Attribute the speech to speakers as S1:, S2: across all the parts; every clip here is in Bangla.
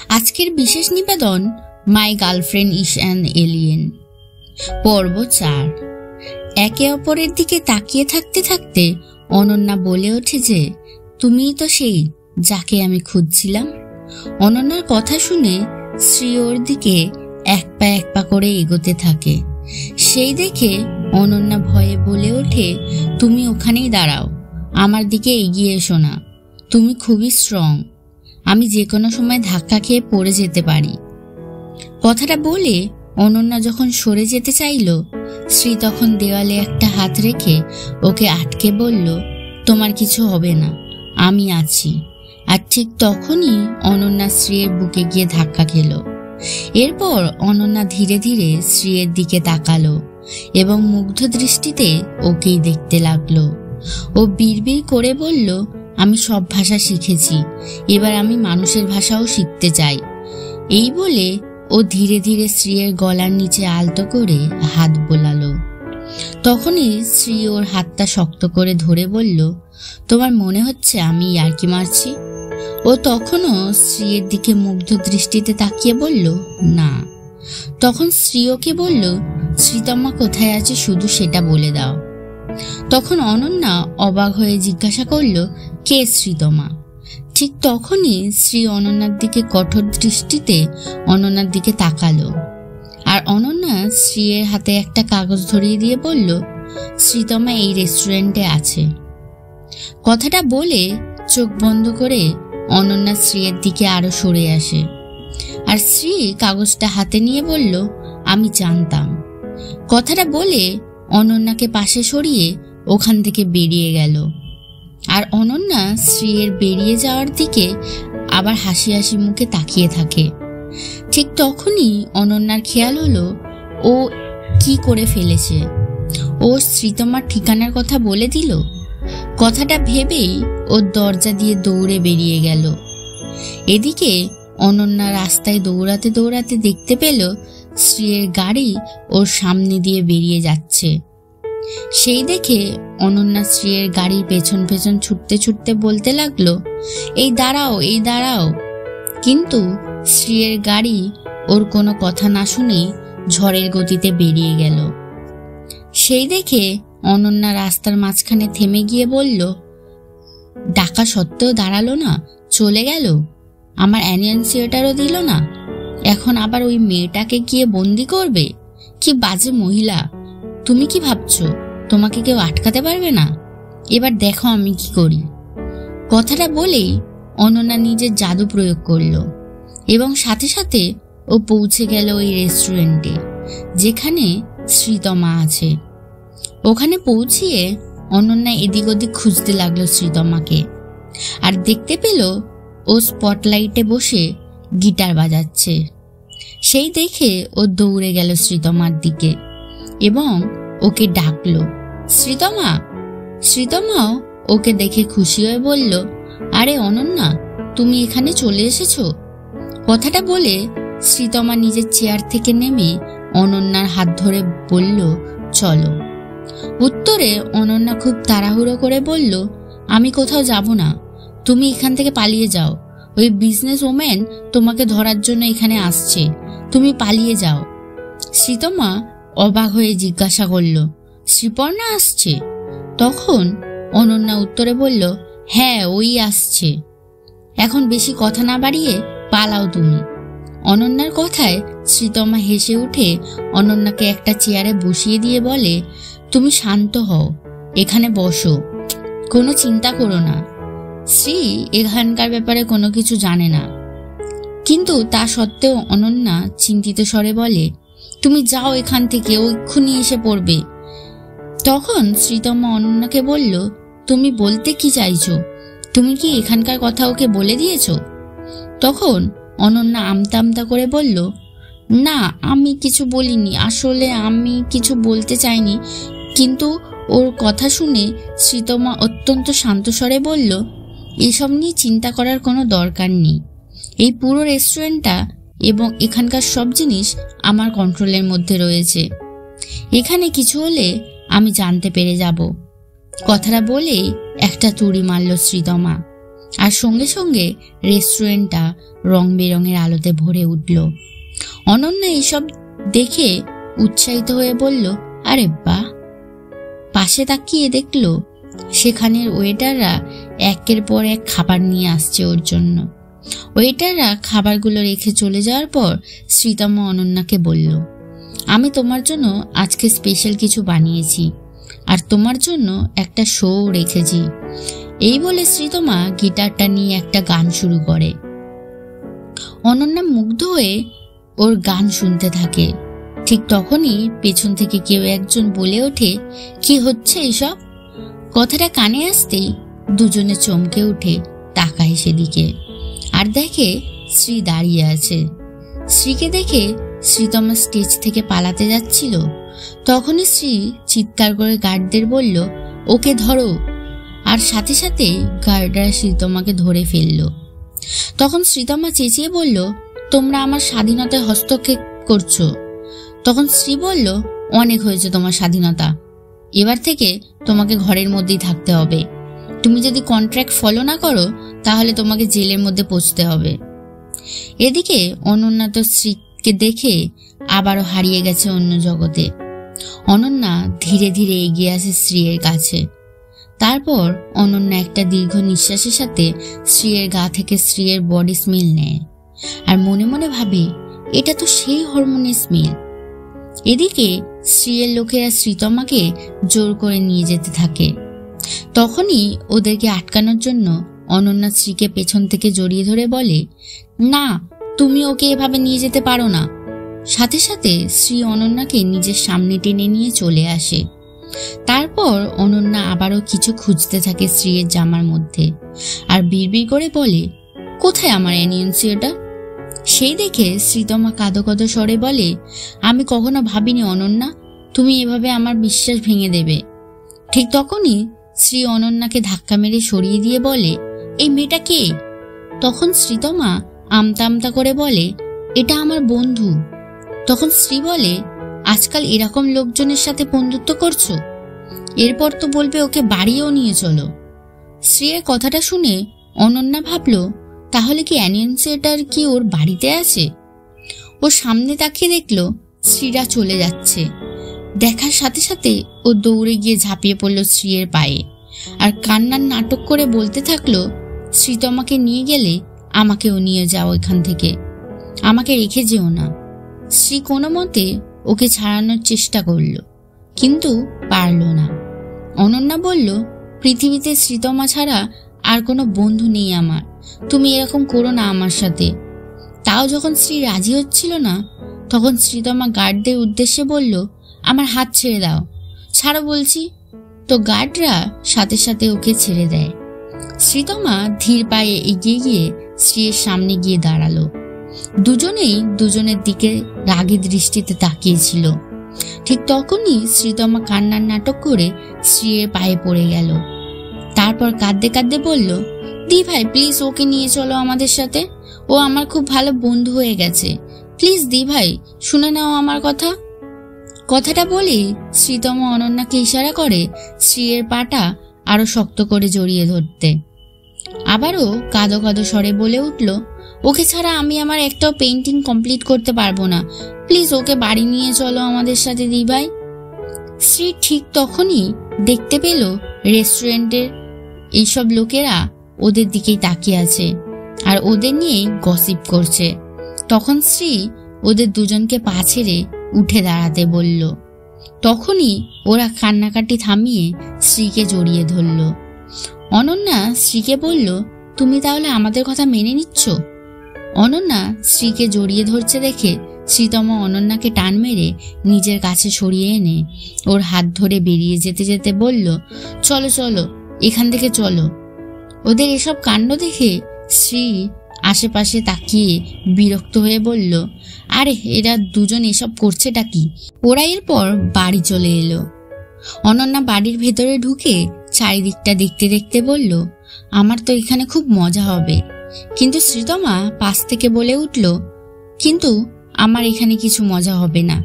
S1: আজকের বিশেষ নিবেদন, my girlfriend is an alien, পর্ব 4। একে অপরের দিকে তাকিয়ে থাকতে থাকতে অনন্যা বলে ওঠে যে, তুমিই তো সেই যাকে আমি খুঁজছিলাম। অনন্যার কথা শুনে শ্রী ওর দিকে এক পা করে এগোতে থাকে। সেই দেখে অনন্যা ভয়ে বলে ওঠে, তুমি ওখানেই দাঁড়াও, আমার দিকে এগিয়ে এসো না। তুমি খুবই স্ট্রং, আমি যে কোনো সময় ধাক্কা খেয়ে পড়ে যেতে পারি। কথাটা বলে অনন্যা যখন সরে যেতে চাইল, শ্রী তখন দেওয়ালে একটা হাত রেখে ওকে আটকে বলল, তোমার কিছু হবে না, আমি আছি। আর ঠিক তখনই অনন্যা শ্রীয়ের বুকে গিয়ে ধাক্কা খেল। এরপর অনন্যা ধীরে ধীরে শ্রীয়ের দিকে তাকালো এবং মুগ্ধ দৃষ্টিতে ওকেই দেখতে লাগলো। ও বিড়বিড় করে বলল, আমি সব ভাষা শিখেছি, এবার আমি মানুষের ভাষাও শিখতে চাই। এই বলে ও ধীরে ধীরে শ্রীয়ের গলার নিচে আলতো করে হাত বোলালো। তখনই শ্রী ওর হাতটা শক্ত করে ধরে বলল, তোমার মনে হচ্ছে আমি ইয়ার্কি মারছি? ও তখনও শ্রীয়ের দিকে মুগ্ধ দৃষ্টিতে তাকিয়ে বলল, না। তখন শ্রী ওকে বলল, শ্রীতমা কোথায় আছে শুধু সেটা বলে দাও। তখন অনন্যা অবাক হয়ে জিজ্ঞাসা করল, কে শ্রীতমা? ঠিক তখনই শ্রী অনন্যার দিকে কঠোর দৃষ্টিতে অনন্যার দিকে তাকালো। আর অনন্যা শ্রীয়ের হাতে একটা কাগজ ধরিয়ে দিয়ে বলল, শ্রীতমা এই রেস্টুরেন্টে আছে। কথাটা বলে চোখ বন্ধ করে অনন্যা শ্রীয়ের দিকে আরো সরে আসে। আর শ্রী কাগজটা হাতে নিয়ে বলল, আমি জানতাম। কথাটা বলে অনন্যাকে পাশে সরিয়ে ওখান থেকে বেরিয়ে গেল। আর অনন্যা শ্রীয়ের বেরিয়ে যাওয়ার দিকে আবার হাসি হাসি মুখে তাকিয়ে থাকে। ঠিক তখনই অনন্যার খেয়াল হলো ও কি করে ফেলেছে। ও শ্রীতমার ঠিকানার কথা বলে দিল। কথাটা ভেবেই ওর দরজা দিয়ে দৌড়ে বেরিয়ে গেল। এদিকে অনন্যা রাস্তায় দৌড়াতে দৌড়াতে দেখতে পেল শ্রীয়ের গাড়ি ওর সামনে দিয়ে বেরিয়ে যাচ্ছে। সেই দেখে অনন্যা শ্রীয়ের গাড়ির পেছন পেছন ছুটতে ছুটতে বলতে লাগলো, এই দাঁড়াও, এই দাঁড়াও। কিন্তু শ্রীয়ের গাড়ি ওর কোনো কথা না শুনে ঝড়ের গতিতে বেরিয়ে গেল। সেই দেখে অনন্যা রাস্তার মাঝখানে থেমে গিয়ে বলল, ডাকা সত্ত্বেও দাঁড়ালো না, চলে গেল। আমার অ্যানিয়ান্সিয়েটারও দিল না, এখন আবার ওই মেয়েটাকে গিয়ে বন্দি করবে। কি বাজে মহিলা! তুমি কি ভাবছো তোমাকে কেউ আটকাতে পারবে না? এবার দেখো আমি কি করি। কথাটা বলেই অনন্যা নিজের জাদু প্রয়োগ করলো এবং সাথে সাথে ও পৌঁছে গেল ওই রেস্টুরেন্টে যেখানে শ্রীতমা আছে। ওখানে পৌঁছিয়ে অনন্যা এদিক ওদিক খুঁজতে লাগলো শ্রীতমাকে। আর দেখতে পেল ও স্পটলাইটে বসে গিটার বাজাচ্ছে। সেই দেখে ও দৌড়ে গেল শ্রীতমার দিকে এবং ওকে ডাকলো, শ্রীতমা। শ্রীতমাও ওকে দেখে খুশি হয়ে বলল, আরে অনন্যা, তুমি এখানে চলে এসেছো। কথাটা বলে শ্রীতমা নিজের চেয়ার থেকে নেমে অনন্যার হাত ধরে বলল, চলো। উত্তরে অনন্যা খুব তাড়াহুড়ো করে বলল, আমি কোথাও যাব না, তুমি এখান থেকে পালিয়ে যাও। ওই বিজনেস ওম্যান তোমাকে ধরার জন্য এখানে আসছে, তুমি পালিয়ে যাও। শ্রীতমা অবাক হয়ে জিজ্ঞাসা করল, শ্রীপর্ণা আসছে? তখন অনন্যা উত্তরে বলল, হ্যাঁ, ওই আসছে। এখন বেশি কথা না বাড়িয়ে পালাও তুমি। অনন্যার কথায় শ্রীতমা হেসে উঠে অনন্যাকে একটা চেয়ারে বসিয়ে দিয়ে বলে, তুমি শান্ত হও, এখানে বসো, কোনো চিন্তা করো না। শ্রী এখানকার ব্যাপারে কোনো কিছু জানে না, কিন্তু তা সত্ত্বেও অনন্যা চিন্তিত স্বরে বলে, তুমি যাও এখান থেকে, ও এক্ষুনি এসে পড়বে। তখন শ্রীতমা অনন্যাকে বলল, তুমি বলতে কি চাইছো? তুমি কি এখানকার কথা ওকে বলে দিয়েছো? তখন অনন্যা আমতা আমতা করে বলল, না, আমি কিছু বলিনি, আসলে আমি কিছু বলতে চাইনি। কিন্তু ওর কথা শুনে শ্রীতমা অত্যন্ত শান্ত স্বরে বলল, এসব নিয়ে চিন্তা করার কোনো দরকার নেই। এই পুরো রেস্টুরেন্টটা এবং এখানকার সব জিনিস আমার কন্ট্রোলের মধ্যে রয়েছে। এখানে কিছু হলে আমি জানতে পেরে যাব। কথাটা বলে একটা তুড়ি মারল শ্রীতমা আর সঙ্গে সঙ্গে রেস্টুরেন্টটা রং বেরঙের আলোতে ভরে উঠল। অনন্যা এসব দেখে উৎসাহিত হয়ে বলল, আরে বাহ। পাশে তাকিয়ে দেখল সেখানের ওয়েটাররা একের পর এক খাবার নিয়ে আসছে ওর জন্য। ওয়েটাররা খাবারগুলো রেখে চলে যাওয়ার পর শ্রীতমা অনন্যাকে বলল, আমি তোমার জন্য আজকে স্পেশাল কিছু বানিয়েছি, আর তোমার জন্য একটা শো রেখেছি। এই বলে শ্রীতমা গিটারটা নিয়ে একটা গান শুরু করে। অনন্যা মুগ্ধ হয়ে ওর গান শুনতে থাকে। ঠিক তখনই পেছন থেকে কেউ একজন বলে ওঠে, কি হচ্ছে এসব? কথাটা কানে আসতেই দুজনে চমকে উঠে তাকায় সেদিকে, আর দেখে শ্রী দাঁড়িয়ে আছে। শ্রীকে দেখে শ্রীতমা স্টেজ থেকে পালাতে যাচ্ছিল। তখনই শ্রী চিৎকার করে গার্ডদের বলল, ওকে ধরো। আর সাথে সাথে গার্ডরা শ্রীতমাকে ধরে ফেলল। তখন শ্রীতমা চেঁচিয়ে বলল, তোমরা আমার স্বাধীনতায় হস্তক্ষেপ করছো। তখন শ্রী বলল, অনেক হয়েছে তোমার স্বাধীনতা, এবার থেকে তোমাকে ঘরের মধ্যেই থাকতে হবে। তুমি যদি কন্ট্রাক্ট ফলো না করো তাহলে তোমাকে জেলের মধ্যে পৌঁছতে হবে। এদিকে অনন্যা তো শ্রীকে দেখে আবারও হারিয়ে গেছে অন্য জগতে। অনন্যা ধীরে ধীরে এগিয়ে আসে শ্রীয়ের কাছে। তারপর অনন্যা একটা দীর্ঘ নিঃশ্বাসের সাথে শ্রীয়ের গা থেকে শ্রীয়ের বডি স্মেল নেয়, আর মনে মনে ভাবে, এটা তো সেই হরমোনের স্মেল। এদিকে শ্রীয়ের লোকেরা শ্রীতমাকে জোর করে নিয়ে যেতে থাকে। তখনই ওদেরকে আটকানোর জন্য অনন্যা শ্রীকে পেছন থেকে জড়িয়ে ধরে বলে, না, তুমি ওকে এভাবে নিয়ে যেতে পারো না। সাথে সাথে শ্রী অনন্যাকে নিজের সামনে টেনে নিয়ে চলে আসে। তারপর অনন্যা আবারও কিছু খুঁজতে থাকে শ্রীয়ের জামার মধ্যে, আর বিড়বিড় করে বলে, কোথায় আমার অ্যানিয়েন্সিওটা? সেই দেখে শ্রীতমা কাঁদো কাঁদো স্বরে বলে, আমি কখনো ভাবিনি অনন্যা তুমি এভাবে আমার বিশ্বাস ভেঙে দেবে। ঠিক তখনই শ্রী অনন্যাকে ধাক্কা মেরে সরিয়ে দিয়ে বলে, এই মেয়েটা কে? তখন শ্রীতমা আমতা আমতা করে বলে, এটা আমার বন্ধু। তখন শ্রী বলে, আজকাল এরকম লোকজনের সাথে বন্ধুত্ব করছো? এরপর তো বলবে ওকে বাড়িও নিয়ে চলো। শ্রীয়ের কথাটা শুনে অনন্যা ভাবল, তাহলে কি অ্যানিয়েন্সিওটার কি ওর বাড়িতে আছে? ও সামনে তাকিয়ে দেখলো শ্রীরা চলে যাচ্ছে। দেখার সাথে সাথে ও দৌড়ে গিয়ে ঝাঁপিয়ে পড়ল শ্রীয়ের পায়ে, আর কান্নার নাটক করে বলতে থাকলো, শ্রীতমাকে নিয়ে গেলে আমাকেও নিয়ে যাও এখান থেকে, আমাকে রেখে যেও না। শ্রী কোনো মতে ওকে ছাড়ানোর চেষ্টা করল, কিন্তু পারল না। অনন্যা বলল, পৃথিবীতে শ্রীতমা ছাড়া আর কোনো বন্ধু নেই আমার, তুমি এরকম করো না আমার সাথে। তাও যখন শ্রী রাজি হচ্ছিল না, তখন শ্রীতমা গার্ডদের উদ্দেশ্যে বলল, আমার হাত ছেড়ে দাও, ছাড়ো বলছি। তো গার্ডরা সাথে সাথে ওকে ছেড়ে দেয়। শ্রীতমা ধীর পায়ে এগিয়ে গিয়ে শ্রীয়ের সামনে গিয়ে দাঁড়ালো। দুজনেই দুজনের দিকে রাগী দৃষ্টিতে তাকিয়েছিল। ঠিক তখনই শ্রীতমা কান্নার নাটক করে শ্রীয়ের পায়ে পড়ে গেল। তারপর কাঁদতে কাঁদতে বলল, দি ভাই প্লিজ ওকে নিয়ে চলো আমাদের সাথে, ও আমার খুব ভালো বন্ধু হয়ে গেছে, প্লিজ দি ভাই শুনে নাও আমার কথা। কথাটা বলে শ্রীতমা অনন্যাকে ইশারা করে শ্রীয়ের পাটা আরো শক্ত করে জড়িয়ে ধরতে। আবারও কাঁদো কাঁদো স্বরে বলে উঠল, ওকে ছাড়া আমি আমার একটাও পেইন্টিং কমপ্লিট করতে পারবো না, প্লিজ ওকে বাড়ি নিয়ে চলো আমাদের সাথে দি ভাই। শ্রী ঠিক তখনই দেখতে পেল রেস্টুরেন্টের এইসব লোকেরা ওদের দিকেই তাকিয়ে আছে আর ওদের নিয়েই গসিপ করছে। তখন শ্রী ওদের দুজনকে পা ছেড়ে উঠে দাঁড়াতে বলল। তখনই ওরা কান্নাকাটি থামিয়ে শ্রীকে জড়িয়ে ধরল। অনন্যা শ্রীকে বলল, তুমি তাহলে আমাদের কথা মেনে নিচ্ছ? অনন্যা শ্রীকে জড়িয়ে ধরছে দেখে শ্রীতমা অনন্যাকে টান মেরে নিজের কাছে সরিয়ে এনে ওর হাত ধরে বেরিয়ে যেতে যেতে বলল, চলো চলো এখান থেকে চলো। ওদের এসব কাণ্ড দেখে শ্রী আশেপাশে তাকিয়ে বিরক্ত হয়ে বলল, আরে এরা দুজন এসব করছেটা কি? ওরা এরপর বাড়ি চলে এলো। অনন্যা বাড়ির ভেতরে ঢুকে চারিদিকটা দেখতে দেখতে বলল, আমার তো এখানে খুব মজা হবে। কিন্তু শ্রীতমা পাশ থেকে বলে উঠল, কিন্তু আমার এখানে কিছু মজা হবে না।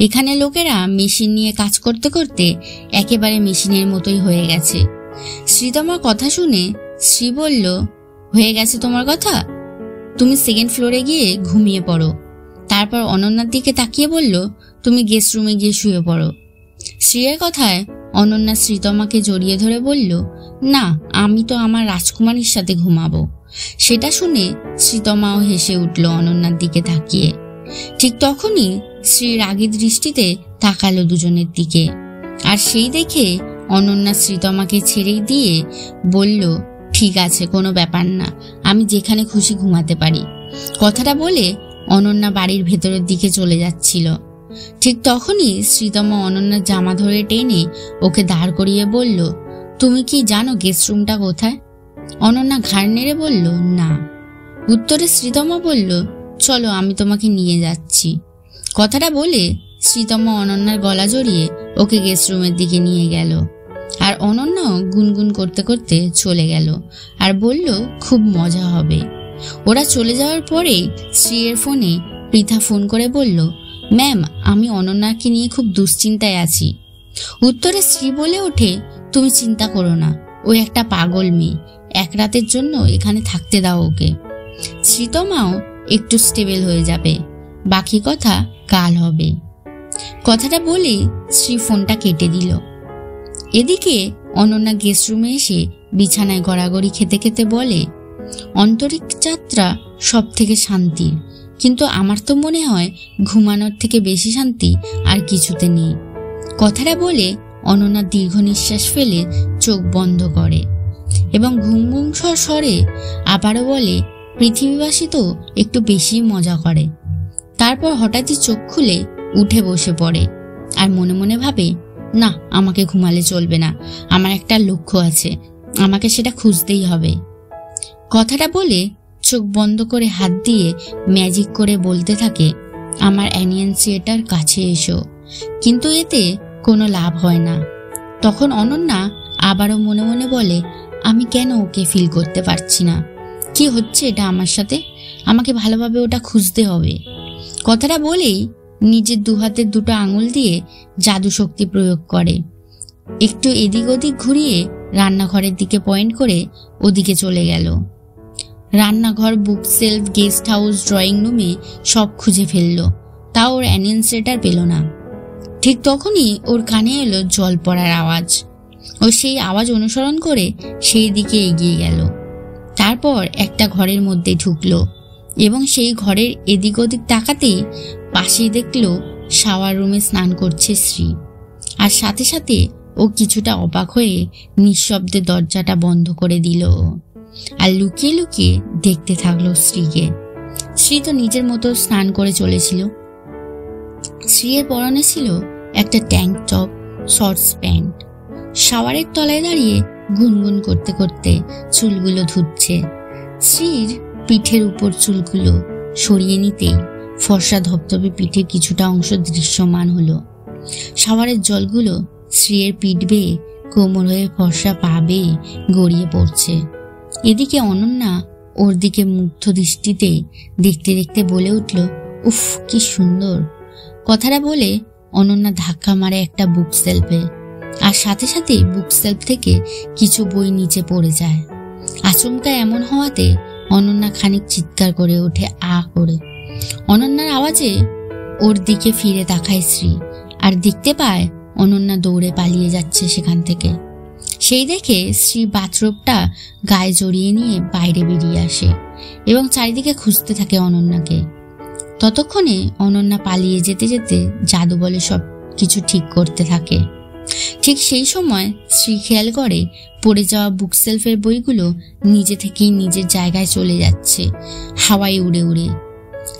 S1: এখানে লোকেরা মেশিন নিয়ে কাজ করতে করতে একেবারে মেশিনের মতোই হয়ে গেছে। শ্রীতমার কথা শুনে শ্রী বলল, হয়ে গেছে তোমার কথা? তুমি সেকেন্ড ফ্লোরে গিয়ে ঘুমিয়ে পড়ো। তারপর অনন্যার দিকে তাকিয়ে বলল, তুমি গেস্ট রুমে গিয়ে শুয়ে পড়ো। শ্রীয়ের কথায় অনন্যা শ্রীতমাকে জড়িয়ে ধরে বলল, না, আমি তো আমার রাজকুমারীর সাথে ঘুমাবো। সেটা শুনে শ্রীতমাও হেসে উঠল অনন্যার দিকে তাকিয়ে। ঠিক তখনই শ্রী রাগী দৃষ্টিতে তাকালো দুজনের দিকে, আর সেই দেখে অনন্যা শ্রীতমাকে ছেড়ে দিয়ে বলল, ঠিক আছে, কোনো ব্যাপার না, আমি যেখানে খুশি ঘুমাতে পারি। কথাটা বলে অনন্যা বাড়ির ভেতরের দিকে চলে যাচ্ছিল। ঠিক তখনই শ্রীতমা অনন্যার জামা ধরে টেনে ওকে দাঁড় করিয়ে বলল, তুমি কি জানো গেস্ট রুমটা কোথায়? অনন্যা ঘাড় নেড়ে বলল, না। উত্তরে শ্রীতমা বলল, চলো, আমি তোমাকে নিয়ে যাচ্ছি। কথাটা বলে শ্রীতমা অনন্যার গলা জড়িয়ে ওকে গেস্ট রুমের দিকে নিয়ে গেল। আর অনন্যা গুনগুন করতে করতে চলে গেল আর বলল, খুব মজা হবে। ওরা চলে যাওয়ার পরে শ্রীয়ের ফোনে পৃথা ফোন করে বলল, ম্যাম, আমি অনন্যাকে নিয়ে খুব দুশ্চিন্তায় আছি। উত্তরে শ্রী বলে ওঠে, তুমি চিন্তা করো না, ও একটা পাগল মেয়ে, এক রাতের জন্য এখানে থাকতে দাও ওকে। শ্রীতমাও একটু স্টেবল হয়ে যাবে, বাকি কথা কাল হবে। কথাটা বলে শ্রী ফোনটা কেটে দিল। এদিকে অনন্যা গেস্ট রুমে এসে বিছানায় গড়াগড়ি খেতে খেতে বলে, অন্তরিক্ষ যাত্রা সব থেকে শান্তির, কিন্তু আমার তো মনে হয় ঘুমানোর থেকে বেশি শান্তি আর কিছুতে নেই। কথাটা বলে অনন্যা দীর্ঘ নিঃশ্বাস ফেলে চোখ বন্ধ করে এবং ঘুম ঘুম স্বরে আবারও বলে, পৃথিবীবাসী তো একটু বেশি মজা করে। তারপর হঠাৎই চোখ খুলে উঠে বসে পড়ে আর মনে মনে ভাবে, না, আমাকে ঘুমালে চলবে না, আমার একটা লক্ষ্য আছে, আমাকে সেটা খুঁজতেই হবে। কথাটা বলে চোখ বন্ধ করে হাত দিয়ে ম্যাজিক করে বলতে থাকে, আমার অ্যানিয়েন্সিয়েটার কাছে এসো। কিন্তু এতে কোনো লাভ হয় না। তখন অনন্যা আবারও মনে মনে বলে, আমি কেন ওকে ফিল করতে পারছি না? কি হচ্ছে এটা আমার সাথে? আমাকে ভালোভাবে ওটা খুঁজতে হবে। কথাটা বলেই নিজের দুহাতের দুটো আঙুল দিয়ে জাদু শক্তি প্রয়োগ করে। একটু এদিক ওদিক ঘুরিয়ে রান্নাঘরের দিকে পয়েন্ট করে ওদিকে চলে গেল। রান্নাঘর, বুক সেলফ, গেস্ট হাউস, ড্রয়িং রুমে সব খুঁজে ফেললো, তাও ওর অ্যানিয়েন্সিয়েটার পেল না। ঠিক তখনই ওর কানে এলো জল পড়ার আওয়াজ। ও সেই আওয়াজ অনুসরণ করে সেই দিকে এগিয়ে গেল। তারপর একটা ঘরের মধ্যে ঢুকলো এবং সেই ঘরের এদিক ওদিক তাকাতেই পাশেই দেখলো শাওয়ার রুমে স্নান করছে শ্রী। আর সাথে সাথে ও কিছুটা অবাক হয়ে নিঃশব্দে দরজাটা বন্ধ করে দিল আর লুকিয়ে লুকিয়ে দেখতে থাকলো শ্রীকে। শ্রী তো নিজের মতো স্নান করে চলেছিল। শ্রীয়ের পরনে ছিল একটা ট্যাঙ্ক টপ, শর্টস প্যান্ট। শাওয়ারের তলায় দাঁড়িয়ে গুনগুন করতে করতে চুলগুলো ধুচ্ছে। শ্রীর পিঠের উপর চুলগুলো সরিয়ে নিতেই ফর্সা ধপধপে পিঠে কিছুটা অংশ দৃশ্যমান হলো। শাওয়ারের জলগুলো শ্রীয়ের পিঠ বেয়ে কোমর হয়ে ফর্সা পা বেয়ে গড়িয়ে পড়ছে। এদিকে অনন্যা ওর দিকে মুগ্ধ দৃষ্টিতে দেখতে দেখতে বলে উঠল, উফ, কি সুন্দর। কথাটা বলে অনন্যা ধাক্কা মারে একটা বুক সেলফে, আর সাথে সাথে বুক সেলফ থেকে কিছু বই নিচে পড়ে যায়। আচমকা এমন হওয়াতে অনন্যা খানিক চিৎকার করে ওঠে, আ করে। অনন্যার আওয়াজে ওর দিকে ফিরে তাকায় শ্রী, আর দেখতে পায় অনন্যা দৌড়ে পালিয়ে যাচ্ছে সেখান থেকে। সেই দেখে শ্রী বাথরোবটা গায়ে জড়িয়ে নিয়ে বাইরে বেরিয়ে আসে এবং চারিদিকে খুঁজতে থাকে অনন্যাকে। ততক্ষণে অনন্যা পালিয়ে যেতে যেতে জাদু বলে সব কিছু ঠিক করতে থাকে। ঠিক সেই সময় শ্রী খেয়াল করে পড়ে যাওয়া বুক সেলফের বইগুলো নিজে থেকেই নিজের জায়গায় চলে যাচ্ছে, হাওয়ায় উড়ে উড়ে।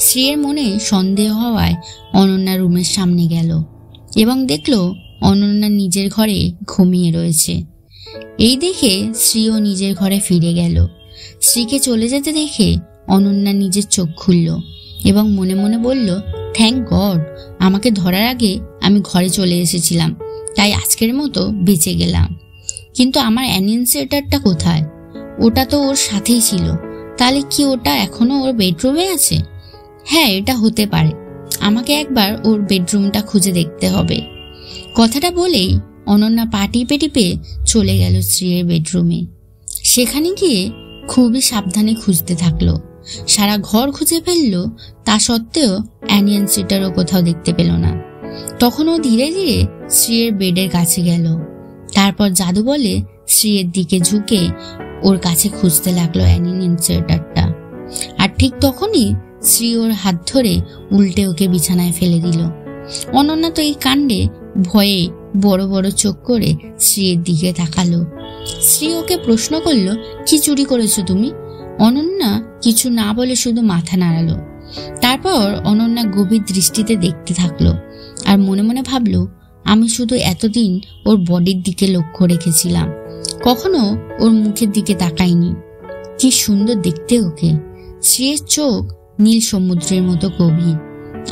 S1: শ্রীয়ের মনে সন্দেহ হওয়ায় অনন্যা রুমের সামনে গেল এবং দেখলো অনন্যা নিজের ঘরে ঘুমিয়ে রয়েছে। এই দেখে শ্রীও নিজের ঘরে ফিরে গেল। শ্রীকে চলে যেতে দেখে অনন্যা নিজের চোখ খুলল এবং মনে মনে বলল, থ্যাংক গড, আমাকে ধরার আগে আমি ঘরে চলে এসেছিলাম, তাই আজকের মতো বেঁচে গেলাম। কিন্তু আমার অ্যানিয়েন্সিয়েটারটা কোথায়? ওটা তো ওর সাথেই ছিল। তাহলে কি ওটা এখনো ওর বেডরুমে আছে? হ্যাঁ, এটা হতে পারে। আমাকে একবার ওর বেডরুমটা খুঁজে দেখতে হবে। কথাটা বলেই অনন্যা পা টিপে টিপে চলে গেল শ্রীয়ের বেডরুমে। সেখানে গিয়ে খুবই সাবধানে খুঁজতে থাকলো। সারা ঘর খুঁজে ফেললো, তা সত্ত্বেও অ্যানিয়ন সুইটারও কোথাও দেখতে পেল না। তখন ও ধীরে ধীরে শ্রীয়ের বেডের কাছে গেল। তারপর জাদু বলে শ্রীয়ের দিকে ঝুঁকে ওর কাছে খুঁজতে লাগলো অ্যানিয়ন সুইটারটা। আর ঠিক তখনই শ্রী ওর হাত ধরে উল্টে ওকে বিছানায় ফেলে দিল। অনন্যা তো এই কাণ্ডে ভয়ে বড় বড় চোখ করে শ্রীয়ের দিকে তাকালো। শ্রী ওকে প্রশ্ন করলো, কি চুরি করেছো তুমি? অনন্যা কিছু না বলে শুধু মাথা নাড়ালো। তারপর অনন্যা গভীর দৃষ্টিতে দেখতে থাকলো আর মনে মনে ভাবলো, আমি শুধু এতদিন ওর বডির দিকে লক্ষ্য রেখেছিলাম, কখনো ওর মুখের দিকে তাকাইনি। কি সুন্দর দেখতে ওকে। শ্রীয়ের চোখ নীল সমুদ্রের মতো গভীর,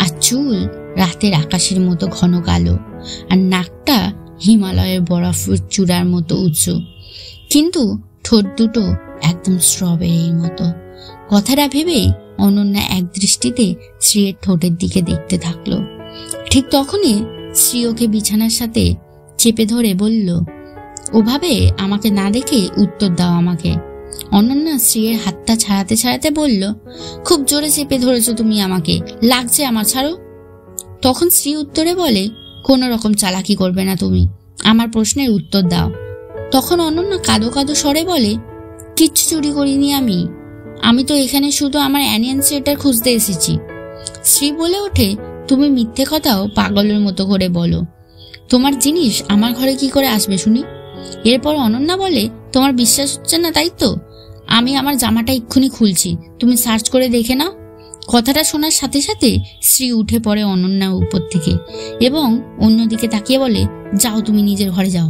S1: আর চুল রাতের আকাশের মতো ঘন কালো, আর নাকটা হিমালয়ের বরফের চূড়ার মতো উঁচু, কিন্তু ঠোঁট দুটো একদম স্ট্রবেরির মতো। কথাটা ভেবেই অনন্যা এক দৃষ্টিতে শ্রীয়ের ঠোঁটের দিকে দেখতে থাকলো। ঠিক তখনই শ্রী ওকে বিছানার সাথে চেপে ধরে বলল, ওভাবে আমাকে না দেখে উত্তর দাও আমাকে। অনন্যা শ্রীয়ের হাতটা ছাড়াতে ছাড়াতে বলল, খুব জোরে চেপে ধরেছো তুমি আমাকে, লাগছে আমার, ছাড়ো। তখন শ্রী উত্তরে বলে, কোনো রকম চালাকি করবে না তুমি, আমার প্রশ্নের উত্তর দাও। তখন অনন্যা কাঁদো কাঁদো স্বরে বলে, কিচ্ছু চুরি করিনি আমি তো এখানে শুধু আমার অ্যানিয়ন সুইটার খুঁজতে এসেছি। শ্রী বলে ওঠে, তুমি মিথ্যে কথাও পাগলের মতো করে বলো, তোমার জিনিস আমার ঘরে কি করে আসবে শুনি? এরপর অনন্যা বলে, তোমার বিশ্বাস হচ্ছে না তাই তো, আমি আমার জামাটা এক্ষুনি খুলছি, তুমি সার্চ করে দেখে নাও। কথাটা শোনার সাথে সাথে শ্রী উঠে পড়ে অনন্যার উপর থেকে এবং অন্যদিকে তাকিয়ে বলে, যাও তুমি নিজের ঘরে যাও।